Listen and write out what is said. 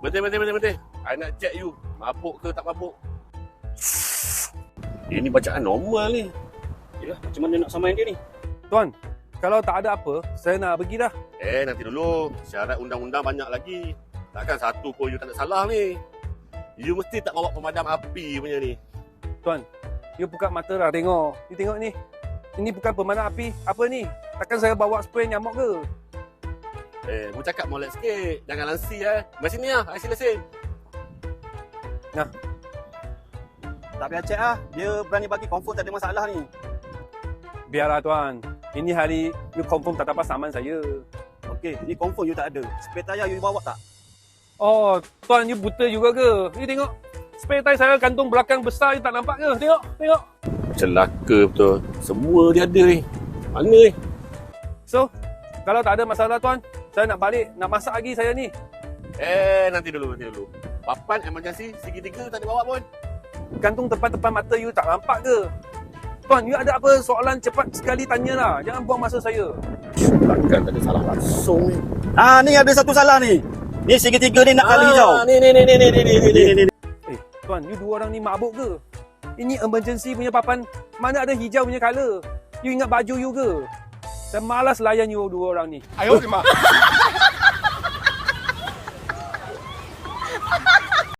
Berhenti. I nak check you. Mabuk ke tak mabuk? Ini bacaan normal ni. Yalah, macam mana nak samain dia ni? Tuan, kalau tak ada apa, saya nak pergi dah. Nanti dulu. Syarat undang-undang banyak lagi. Takkan satu pun you tak ada salah ni. You mesti tak bawa pemadam api punya ni. Tuan, you buka mata dah tengok. You tengok ni. Ini bukan pemadam api. Apa ni? Takkan saya bawa spray nyamuk ke? Mu cakap molek sikit. Jangan lansi Mari sini I sila-sila. Nah, Tak payah check lah. Dia berani bagi confirm tak ada masalah ni. biarlah tuan. Ini hari you confirm tak dapat saman saya. Okey, ni confirm you tak ada. Spare tayar you bawa tak? Oh, tuan you buta juga ke? You tengok. Spare tire saya kantung belakang besar, you tak nampak ke? Tengok. Celaka betul. Semua dia ada ni. Mana ni? So, kalau tak ada masalah tuan, saya nak balik, nak masak lagi saya ni. Nanti dulu. Papan emergency segitiga tak ada bawa pun. Kantung depan mata you tak nampak ke? Tuan, you ada apa soalan cepat sekali tanya lah. Jangan buang masa saya. Takkan tak ada salah langsung ni. Ni ada satu salah ni. Ni segitiga ni nak kali hijau. Ni. Tuan, you dua orang ni mabuk ke? Ini emergency punya papan. Mana ada hijau punya colour? You ingat baju you ke? Saya malas layan you dua orang ni. 哎呦我的妈！